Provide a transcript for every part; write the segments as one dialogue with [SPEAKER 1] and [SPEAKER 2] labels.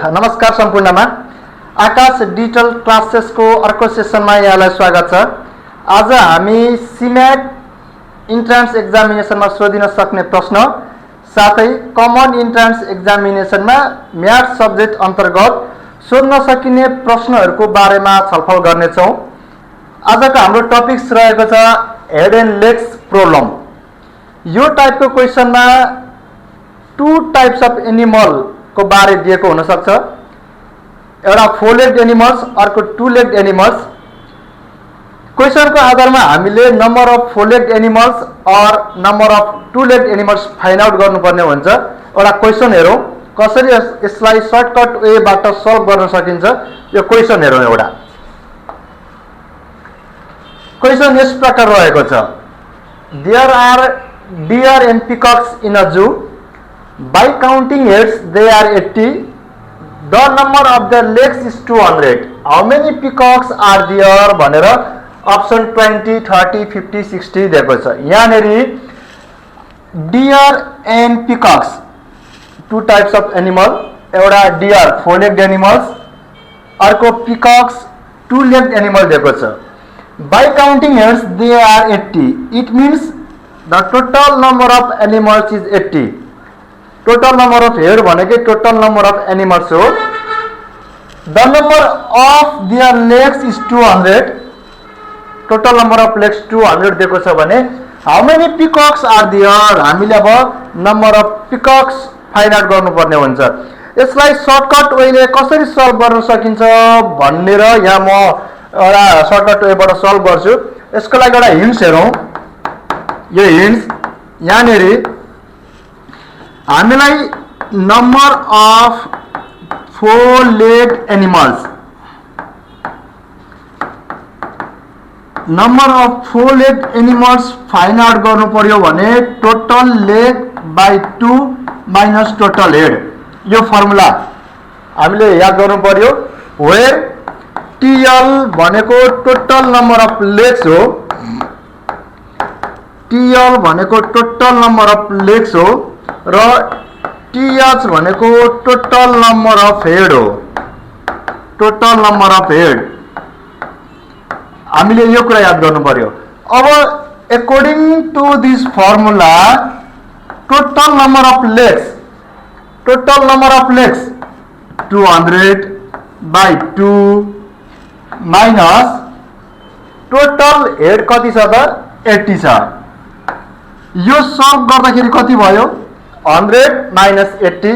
[SPEAKER 1] नमस्कार सम्पूर्णमा आकाश डिजिटल क्लासेसको अर्को सेसनमा यहाँलाई स्वागत छ। आज हामी सिम्याट इन्ट्रान्स एक्जामिनेसनमा सोधिन सक्ने प्रश्न साथै कमन इन्ट्रान्स एक्जामिनेसनमा म्याथ सब्जेक्ट अन्तर्गत सोध्न सकिने प्रश्नहरूको बारेमा छलफल गर्नेछौँ। आजको हाम्रो टपिक्स रहेको छ हेड एन्ड लेग्स प्रब्लम। यो टाइपको क्वेसनमा टू टाइप्स अफ एनिमल को बारे दिएको हुन सक्छ। एउटा फोर लेग्ड एनिमल्स, अर्को टू लेग्ड एनिमल्स। क्वेसनको आधारमा हामीले number of four legged animals और number of two legged animals find out गर्नुपर्ने हुन्छ। एउटा क्वेसन हेरौँ कसरी यसलाई सर्टकट वेबाट सल्भ गर्न सकिन्छ। यो क्वेसन हेरौँ। एउटा क्वेसन यस प्रकार रहेको छ। There are deer and peacocks in a zoo. By counting heads, they are 80. The number of their legs is 200. How many peacocks are there? भनेर अप्सन 20, 30, 50, 60 दिएको छ। यहाँनेरि deer and peacocks two types of animal. एउटा deer four legged animals, अर्को peacocks two legged animal दिएको छ। By counting heads, they are 80. It means the total number of animals is 80. Total number of head भनेकै total number of animals हो। The number of there legs is 200. Total number of legs 200 दिएको छ भने how many पिकक्स are there, हामीले अब number of पिकक्स find out गर्नुपर्ने हुन्छ। यसलाई सर्टकट वेले कसरी सल्भ गर्न सकिन्छ भनेर यहाँ म एउटा सर्टकट वेबाट सल्भ गर्छु। यसको लागि एउटा हिन्ट्स हेरौँ। यो हिन्ट्स यहाँनेरि हामीलाई number of four legged animals, number of four legged animals find out गर्नु पर्यो भने total leg bye 2 minus total head. यो फर्मुला हामीले याद गर्नु पर्यो। वेयर टीएल भनेको टोटल नम्बर अफ लेग्स हो, टीएल भनेको टोटल नम्बर अफ लेग्स हो र टीएच भनेको टोटल नम्बर अफ हेड हो, टोटल नम्बर अफ हेड। हामीले यो कुरा याद गर्नु पर्यो। अब according two this formula total number of legs, total number of legs 200 by 2 minus total head कति छ त 80 छ। यो सल्भ गर्दाखेरि कति भयो 100 माइनस 80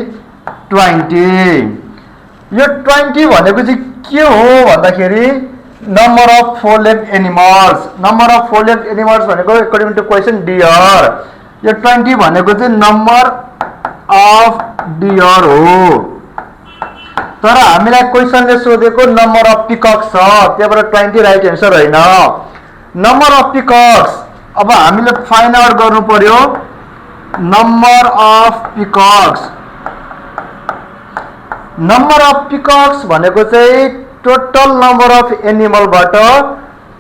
[SPEAKER 1] 20। यो 20 भनेको चाहिँ के हो भन्दाखेरि number of four legged animals. Number of four legged animals भनेको अकॉर्डिंग टू क्वेसन डियर। यो 20 भनेको चाहिँ नम्बर अफ डियर हो। तर हामीलाई क्वेसनले सोधेको नम्बर अफ पिकक्स छ, त्यहाँबाट 20 राइट आन्सर होइन। नम्बर अफ पिकक्स अब हामीले फाइन्ड आउट गर्नु पर्यो number of peacocks. Number of peacocks भनेको चाहिँ टोटल नम्बर अफ एनिमलबाट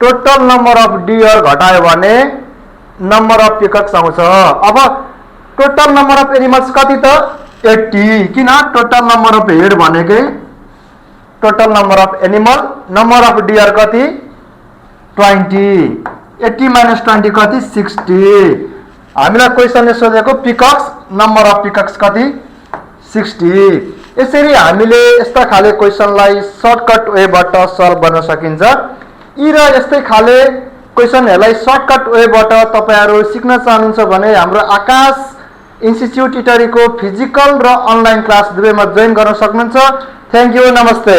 [SPEAKER 1] टोटल नम्बर अफ डियर घटायो भने नम्बर अफ पिकक्स आउँछ। अब टोटल नम्बर अफ एनिमल्स कति त 80, किन टोटल नम्बर अफ हेड भनेकै total number of animal, number of deer कति 20, 80 माइनस 20 कति 60। हामीलाई क्वेसनले सोधेको पिकक्स, नम्बर अफ पिकक्स कति 60। यसरी हामीले यस्ता खाले क्वेसनलाई सर्टकट वेबाट सल्भ गर्न सकिन्छ। यी र यस्तै खाले क्वेसनहरूलाई सर्टकट वेबाट तपाईहरु सिक्न चाहनुहुन्छ भने हाम्रो आकाश इन्स्टिट्युट इटरीको फिजिकल र अनलाइन क्लास दुवैमा जोइन गर्न सक्नुहुन्छ। थ्यांक यू, नमस्ते।